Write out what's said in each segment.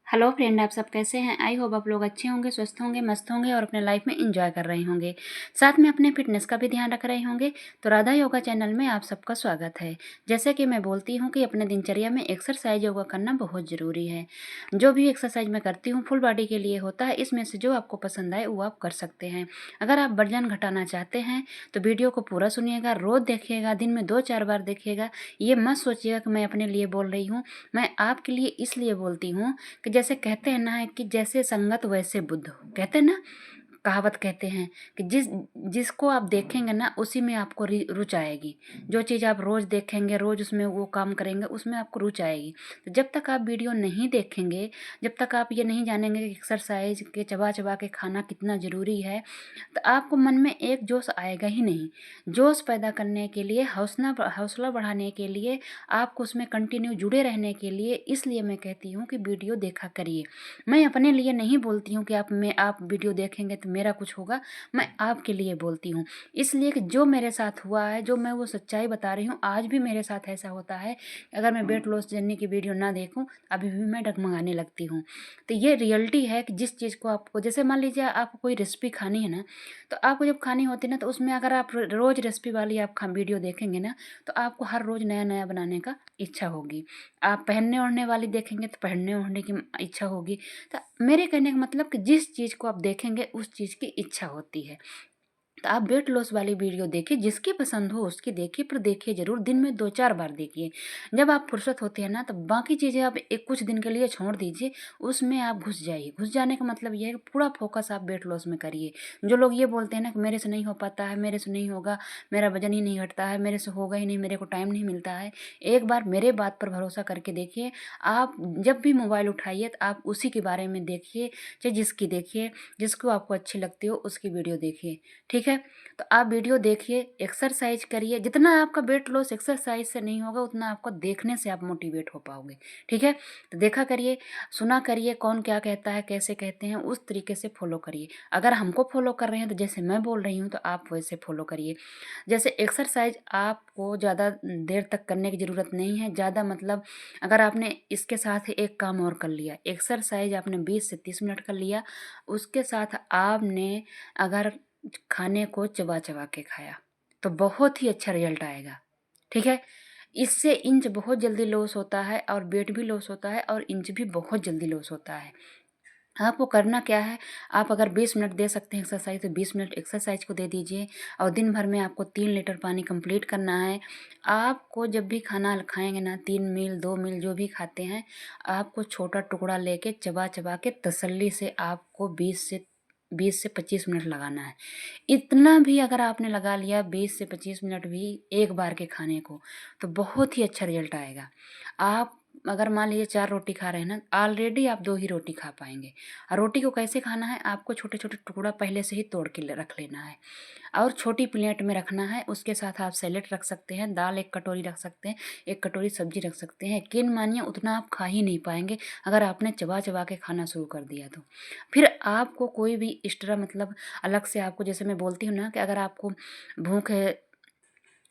Hello friend, आप सब कैसे हैं। आई होप आप लोग अच्छे होंगे, स्वस्थ होंगे, मस्त होंगे और अपने लाइफ में एंजॉय कर रहे होंगे। साथ में अपने फिटनेस का भी ध्यान रख रहे होंगे। तो राधा योगा चैनल में आप सबका स्वागत है। जैसे कि मैं बोलती हूं कि अपने दिनचर्या में एक्सरसाइज योगा करना बहुत ज़रूरी है। जो भी एक्सरसाइज मैं करती हूँ फुल बॉडी के लिए होता है। इसमें से जो आपको पसंद आए वो आप कर सकते हैं। अगर आप वजन घटाना चाहते हैं तो वीडियो को पूरा सुनिएगा, रोज़ देखिएगा, दिन में 2-4 बार देखिएगा। ये मत सोचिएगा कि मैं अपने लिए बोल रही हूँ, मैं आपके लिए इसलिए बोलती हूँ कि जैसे कहते हैं ना कि जैसे संगत वैसे बुद्ध हो, कहते हैं ना, कहावत कहते हैं कि जिसको आप देखेंगे ना उसी में आपको रुच आएगी। जो चीज़ आप रोज़ देखेंगे, रोज़ उसमें वो काम करेंगे, उसमें आपको रुच आएगी। तो जब तक आप वीडियो नहीं देखेंगे, जब तक आप ये नहीं जानेंगे कि एक्सरसाइज के चबा चबा के खाना कितना ज़रूरी है, तो आपको मन में एक जोश आएगा ही नहीं। जोश पैदा करने के लिए, हौसला बढ़ाने के लिए, आपको उसमें कंटिन्यू जुड़े रहने के लिए, इसलिए मैं कहती हूँ कि वीडियो देखा करिए। मैं अपने लिए नहीं बोलती हूँ कि आप वीडियो देखेंगे तो मेरा कुछ होगा, मैं आपके लिए बोलती हूँ। इसलिए कि जो मेरे साथ हुआ है, जो मैं वो सच्चाई बता रही हूँ, आज भी मेरे साथ ऐसा होता है। अगर मैं वेट लॉस जर्नी की वीडियो ना देखूँ, अभी भी मैं डगमगाने लगती हूँ। तो ये रियलिटी है कि जिस चीज़ को आपको, जैसे मान लीजिए आपको कोई रेसिपी खानी है ना, तो आपको जब खानी होती है ना, तो उसमें अगर आप रोज़ रेसिपी वाली आप वीडियो देखेंगे ना, तो आपको हर रोज़ नया नया बनाने का इच्छा होगी। आप पहनने ओढ़ने वाली देखेंगे तो पहनने ओढ़ने की इच्छा होगी। तो मेरे कहने का मतलब कि जिस चीज़ को आप देखेंगे उस चीज़ की इच्छा होती है। तो आप वेट लॉस वाली वीडियो देखिए, जिसकी पसंद हो उसकी देखिए, पर देखिए ज़रूर, दिन में 2-4 बार देखिए। जब आप फुर्सत होती है ना, तो बाकी चीज़ें आप एक कुछ दिन के लिए छोड़ दीजिए, उसमें आप घुस जाइए। घुस जाने का मतलब ये है कि पूरा फोकस आप वेट लॉस में करिए। जो लोग ये बोलते हैं ना कि मेरे से नहीं हो पाता है, मेरे से नहीं होगा, मेरा वज़न ही नहीं घटता है, मेरे से होगा ही नहीं, मेरे को टाइम नहीं मिलता है, एक बार मेरे बात पर भरोसा करके देखिए। आप जब भी मोबाइल उठाइए तो आप उसी के बारे में देखिए, चाहे जिसकी देखिए, जिसको आपको अच्छी लगती हो उसकी वीडियो देखिए, ठीक है। तो आप वीडियो देखिए, एक्सरसाइज करिए। जितना आपका वेट लॉस एक्सरसाइज से नहीं होगा, उतना आपको देखने से आप मोटिवेट हो पाओगे, ठीक है। तो देखा करिए, सुना करिए, कौन क्या कहता है, कैसे कहते हैं, उस तरीके से फॉलो करिए। अगर हमको फॉलो कर रहे हैं तो जैसे मैं बोल रही हूँ तो आप वैसे फॉलो करिए। जैसे एक्सरसाइज आपको ज़्यादा देर तक करने की ज़रूरत नहीं है। ज़्यादा मतलब अगर आपने इसके साथ एक काम और कर लिया, एक्सरसाइज आपने 20 से 30 मिनट कर लिया, उसके साथ आपने अगर खाने को चबा चबा के खाया, तो बहुत ही अच्छा रिजल्ट आएगा, ठीक है। इससे इंच बहुत जल्दी लॉस होता है और वेट भी लॉस होता है और इंच भी बहुत जल्दी लॉस होता है। आपको करना क्या है, आप अगर 20 मिनट दे सकते हैं एक्सरसाइज तो 20 मिनट एक्सरसाइज को दे दीजिए। और दिन भर में आपको 3 लीटर पानी कंप्लीट करना है। आपको जब भी खाना खाएंगे ना, 3 मील 2 मील जो भी खाते हैं, आपको छोटा टुकड़ा लेके चबा चबा के तसल्ली से आपको 20 से 25 मिनट लगाना है। इतना भी अगर आपने लगा लिया, 20 से 25 मिनट भी एक बार के खाने को, तो बहुत ही अच्छा रिजल्ट आएगा। आप अगर मान लीजिए 4 रोटी खा रहे हैं ना, ऑलरेडी आप 2 ही रोटी खा पाएंगे। और रोटी को कैसे खाना है, आपको छोटे छोटे टुकड़ा पहले से ही तोड़ के रख लेना है और छोटी प्लेट में रखना है। उसके साथ आप सैलेड रख सकते हैं, दाल 1 कटोरी रख सकते हैं, 1 कटोरी सब्जी रख सकते हैं। यकीन मानिए उतना आप खा ही नहीं पाएंगे अगर आपने चबा चबा के खाना शुरू कर दिया तो। फिर आपको कोई भी एक्स्ट्रा मतलब अलग से आपको, जैसे मैं बोलती हूँ ना कि अगर आपको भूख है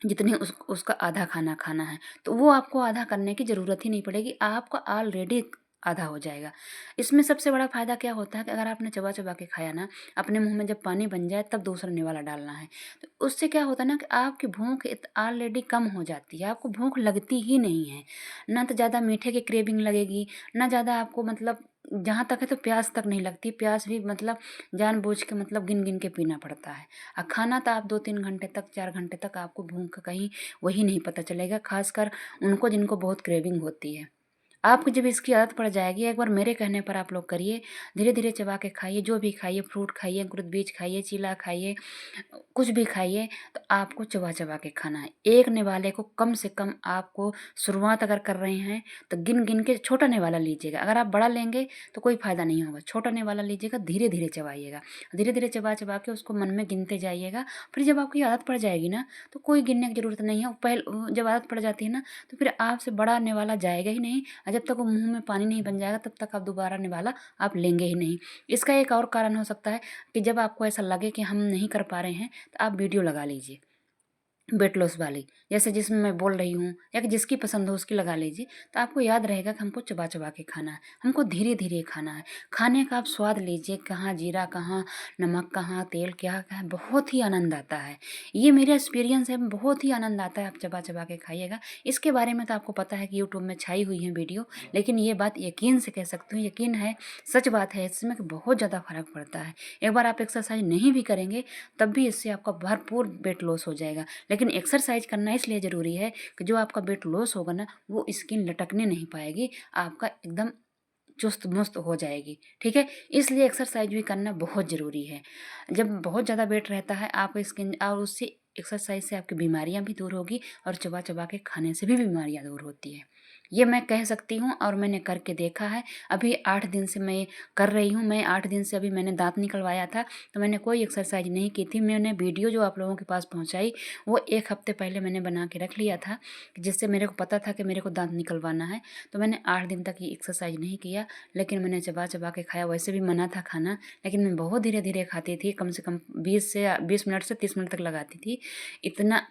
जितनी उसका आधा खाना खाना है, तो वो आपको आधा करने की ज़रूरत ही नहीं पड़ेगी, आपका ऑलरेडी आधा हो जाएगा। इसमें सबसे बड़ा फ़ायदा क्या होता है कि अगर आपने चबा चबा के खाया ना, अपने मुंह में जब पानी बन जाए तब दूसरा निवाला डालना है। तो उससे क्या होता है ना कि आपकी भूख ऑलरेडी कम हो जाती है, आपको भूख लगती ही नहीं है। ना तो ज़्यादा मीठे की क्रेविंग लगेगी, ना ज़्यादा आपको मतलब, जहाँ तक है तो प्यास तक नहीं लगती। प्यास भी मतलब जानबूझ के मतलब गिन गिन के पीना पड़ता है। खाना तो आप 2-3 घंटे तक, 4 घंटे तक आपको भूख का कहीं वही नहीं पता चलेगा, खासकर उनको जिनको बहुत क्रेविंग होती है। आपको जब इसकी आदत पड़ जाएगी, एक बार मेरे कहने पर आप लोग करिए, धीरे धीरे चबा के खाइए, जो भी खाइए, फ्रूट खाइए, अंकुरित बीज खाइए, चीला खाइए, कुछ भी खाइए, तो आपको चबा चबा के खाना है। एक निवाले को कम से कम आपको, शुरुआत अगर कर रहे हैं तो गिन गिन के छोटा निवाला लीजिएगा। अगर आप बड़ा लेंगे तो कोई फ़ायदा नहीं होगा, छोटा निवाला लीजिएगा, धीरे धीरे चबाइएगा, धीरे धीरे चबा चबा के उसको मन में गिनते जाइएगा। फिर जब आपकी आदत पड़ जाएगी ना, तो कोई गिनने की ज़रूरत नहीं है। जब आदत पड़ जाती है ना, तो फिर आपसे बड़ा निवाला जाएगा ही नहीं, और जब तक वो मुंह में पानी नहीं बन जाएगा तब तक आप दोबारा निवाला आप लेंगे ही नहीं। इसका एक और कारण हो सकता है कि जब आपको ऐसा लगे कि हम नहीं कर पा रहे हैं, तो आप वीडियो लगा लीजिए। वेट लॉस वाली, जैसे जिसमें मैं बोल रही हूँ या कि जिसकी पसंद हो उसकी लगा लीजिए। तो आपको याद रहेगा कि हमको चबा चबा के खाना है, हमको धीरे धीरे खाना है। खाने का आप स्वाद लीजिए, कहाँ जीरा, कहाँ नमक, कहाँ तेल, क्या क्या है, बहुत ही आनंद आता है। ये मेरा एक्सपीरियंस है, बहुत ही आनंद आता है। आप चबा चबा के खाइएगा। इसके बारे में तो आपको पता है कि यूट्यूब में छाई हुई है वीडियो, लेकिन ये बात यकीन से कह सकती हूँ, यकीन है, सच बात है इसमें कि बहुत ज़्यादा फर्क पड़ता है। एक बार आप एक्सरसाइज नहीं भी करेंगे तब भी इससे आपका भरपूर वेट लॉस हो जाएगा। लेकिन एक्सरसाइज करना इसलिए ज़रूरी है कि जो आपका वेट लॉस होगा ना, वो स्किन लटकने नहीं पाएगी, आपका एकदम चुस्त मुस्त हो जाएगी। ठीक है, इसलिए एक्सरसाइज भी करना बहुत ज़रूरी है। जब बहुत ज़्यादा वेट रहता है आपका स्किन, और उससे एक्सरसाइज से आपकी बीमारियां भी दूर होगी, और चबा चबा के खाने से भी बीमारियां दूर होती है। ये मैं कह सकती हूँ और मैंने करके देखा है। अभी 8 दिन से मैं कर रही हूँ। मैं 8 दिन से, अभी मैंने दांत निकलवाया था तो मैंने कोई एक्सरसाइज नहीं की थी। मैंने वीडियो जो आप लोगों के पास पहुँचाई वो 1 हफ्ते पहले मैंने बना के रख लिया था, जिससे मेरे को पता था कि मेरे को दांत निकलवाना है। तो मैंने 8 दिन तक ये एक्सरसाइज नहीं किया, लेकिन मैंने चबा चबा के खाया। वैसे भी मना था खाना, लेकिन मैं बहुत धीरे धीरे खाती थी। कम से कम 20 मिनट से 30 मिनट तक लगाती थी। इतना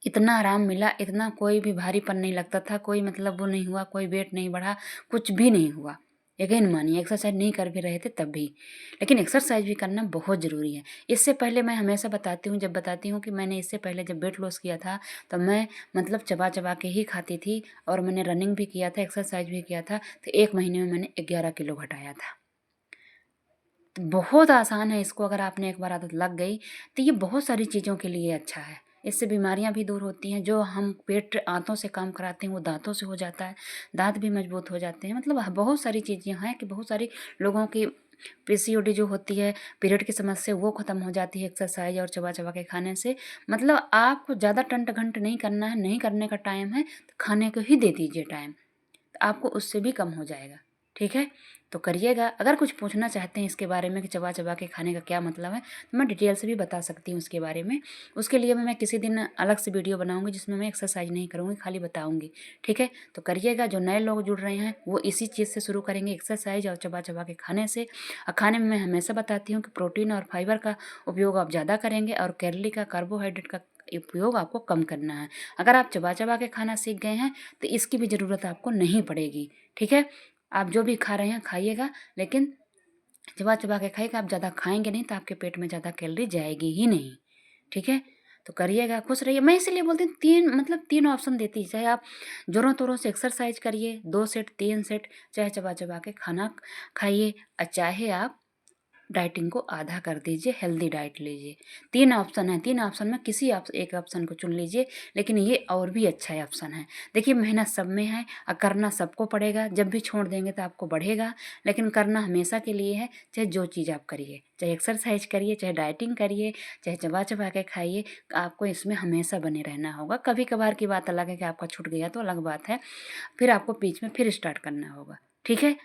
इतना आराम मिला, इतना कोई भी भारीपन नहीं लगता था, कोई मतलब वो नहीं हुआ, कोई वेट नहीं बढ़ा, कुछ भी नहीं हुआ। यकीन मानिए, एक्सरसाइज नहीं कर भी रहे थे तब भी। लेकिन एक्सरसाइज भी करना बहुत ज़रूरी है। इससे पहले मैं हमेशा बताती हूँ, जब बताती हूँ कि मैंने इससे पहले जब वेट लॉस किया था तो मैं मतलब चबा चबा के ही खाती थी, और मैंने रनिंग भी किया था, एक्सरसाइज भी किया था। तो 1 महीने में मैंने 11 किलो घटाया था। तो बहुत आसान है, इसको अगर आपने एक बार आदत लग गई तो ये बहुत सारी चीज़ों के लिए अच्छा है। इससे बीमारियां भी दूर होती हैं। जो हम पेट आंतों से काम कराते हैं वो दांतों से हो जाता है, दांत भी मजबूत हो जाते हैं। मतलब बहुत सारी चीज़ें हैं कि बहुत सारी लोगों की पीसीओडी जो होती है, पीरियड की समस्या, वो ख़त्म हो जाती है एक्सरसाइज और चबा चबा के खाने से। मतलब आपको ज़्यादा टंट घंट नहीं करना है, नहीं करने का टाइम है तो खाने को ही दे दीजिए टाइम, तो आपको उससे भी कम हो जाएगा। ठीक है, तो करिएगा। अगर कुछ पूछना चाहते हैं इसके बारे में कि चबा चबा के खाने का क्या मतलब है, तो मैं डिटेल से भी बता सकती हूँ उसके बारे में। उसके लिए मैं किसी दिन अलग से वीडियो बनाऊंगी जिसमें मैं एक्सरसाइज नहीं करूँगी, खाली बताऊंगी। ठीक है, तो करिएगा। जो नए लोग जुड़ रहे हैं वो इसी चीज़ से शुरू करेंगे, एक्सरसाइज और चबा चबा के खाने से। और खाने में मैं हमेशा बताती हूँ कि प्रोटीन और फाइबर का उपयोग आप ज़्यादा करेंगे, और कैलोरी का, कार्बोहाइड्रेट का उपयोग आपको कम करना है। अगर आप चबा चबा के खाना सीख गए हैं तो इसकी भी ज़रूरत आपको नहीं पड़ेगी। ठीक है, आप जो भी खा रहे हैं खाइएगा, लेकिन चबा चबा के खाइएगा। आप ज़्यादा खाएंगे नहीं तो आपके पेट में ज़्यादा कैलोरी जाएगी ही नहीं। ठीक है, तो करिएगा, खुश रहिए। मैं इसीलिए बोलती हूँ, तीन ऑप्शन देती है। चाहे आप जोरों तोरों से एक्सरसाइज करिए, 2 सेट 3 सेट, चाहे चबा चबा के खाना खाइए, और चाहे आप डाइटिंग को आधा कर दीजिए, हेल्दी डाइट लीजिए। 3 ऑप्शन है, 3 ऑप्शन में किसी आप एक ऑप्शन को चुन लीजिए, लेकिन ये और भी अच्छा ऑप्शन है। देखिए, मेहनत सब में है और करना सबको पड़ेगा। जब भी छोड़ देंगे तो आपको बढ़ेगा, लेकिन करना हमेशा के लिए है। चाहे जो चीज़ आप करिए, चाहे एक्सरसाइज करिए, चाहे डाइटिंग करिए, चाहे चबा चबा के खाइए, आपको इसमें हमेशा बने रहना होगा। कभी कभार की बात अलग है कि आपका छूट गया तो अलग बात है, फिर आपको बीच में फिर स्टार्ट करना होगा। ठीक है,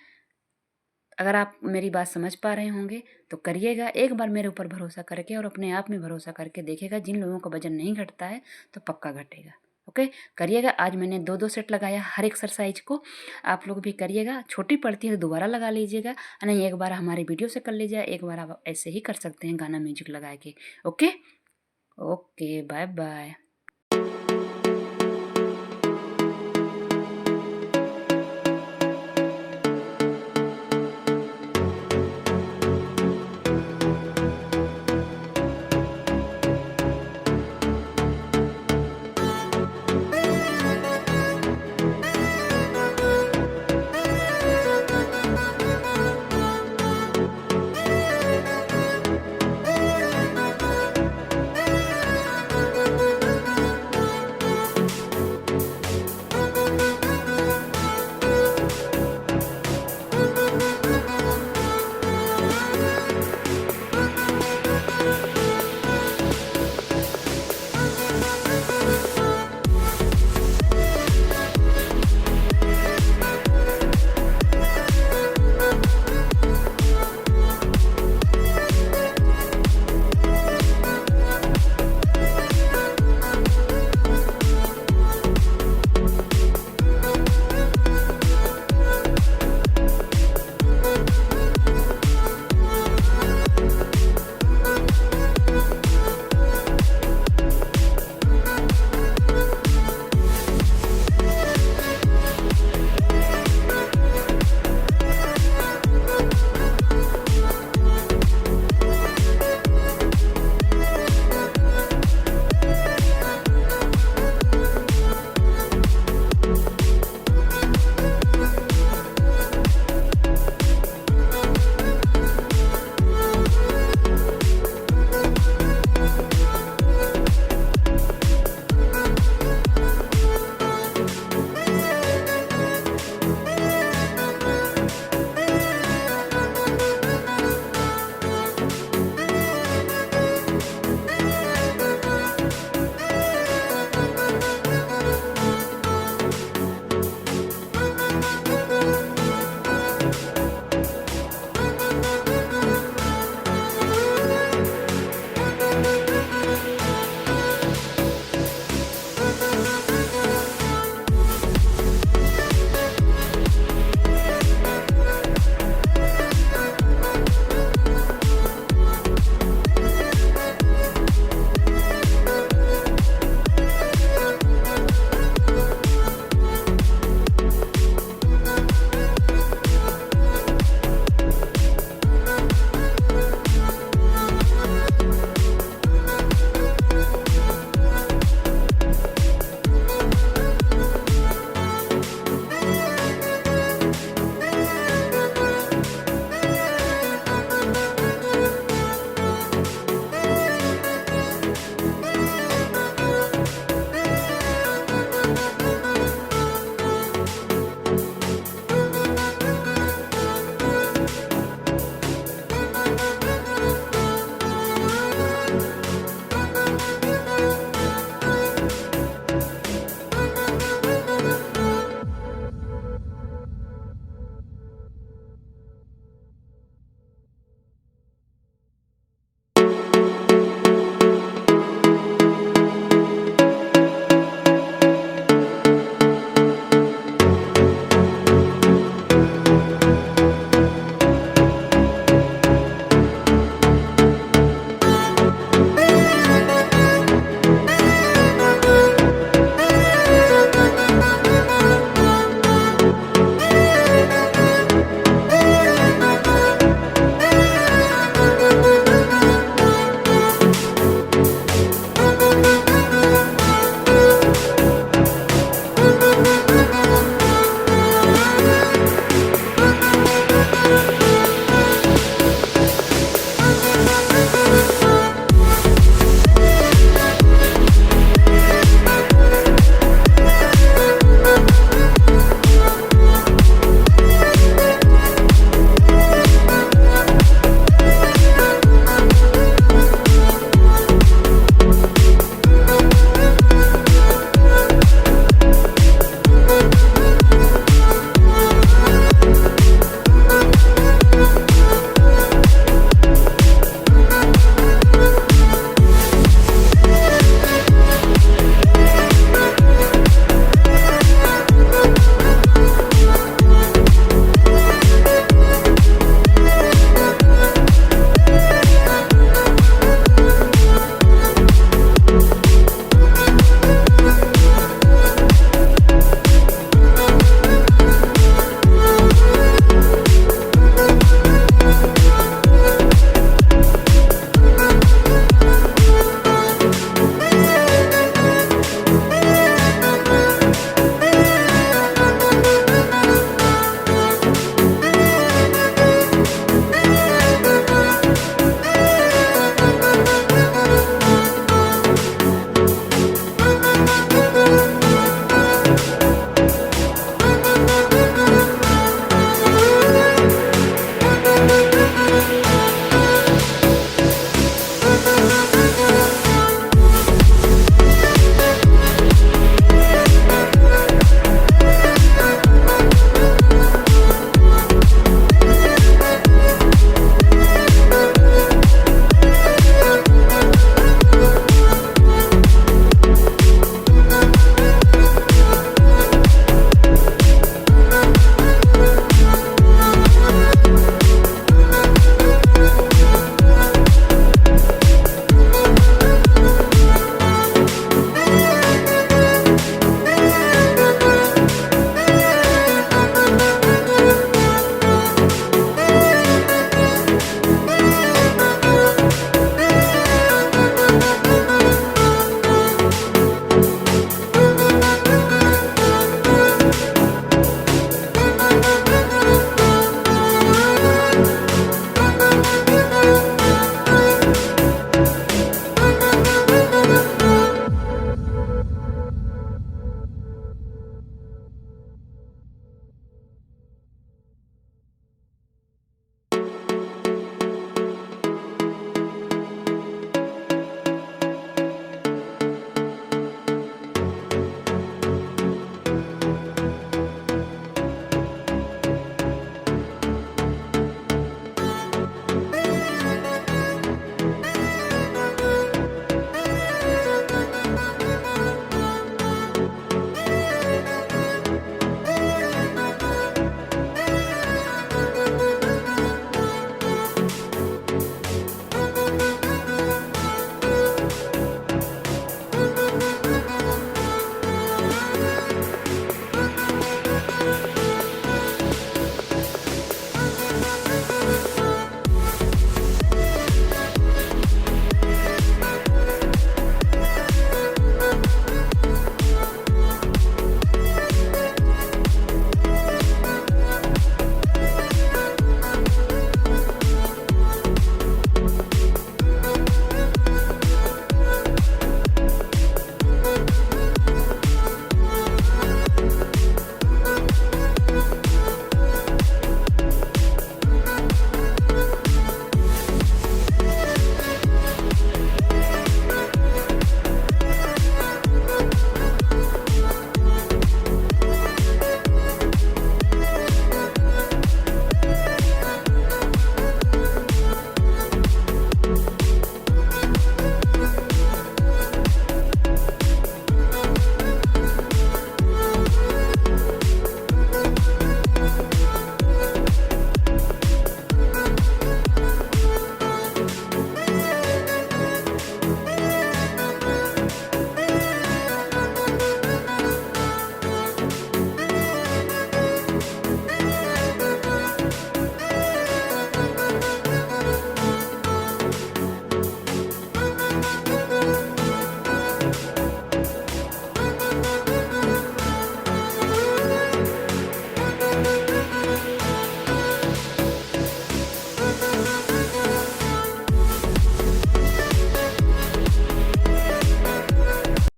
अगर आप मेरी बात समझ पा रहे होंगे तो करिएगा। एक बार मेरे ऊपर भरोसा करके और अपने आप में भरोसा करके देखिएगा। जिन लोगों का वजन नहीं घटता है तो पक्का घटेगा। ओके, करिएगा। आज मैंने 2 सेट लगाया हर एक्सरसाइज को, आप लोग भी करिएगा। छोटी पड़ती है तो दोबारा लगा लीजिएगा, नहीं एक बार हमारी वीडियो से कर लीजिएगा, एक बार आप ऐसे ही कर सकते हैं गाना म्यूजिक लगा के। Okay, okay, bye bye.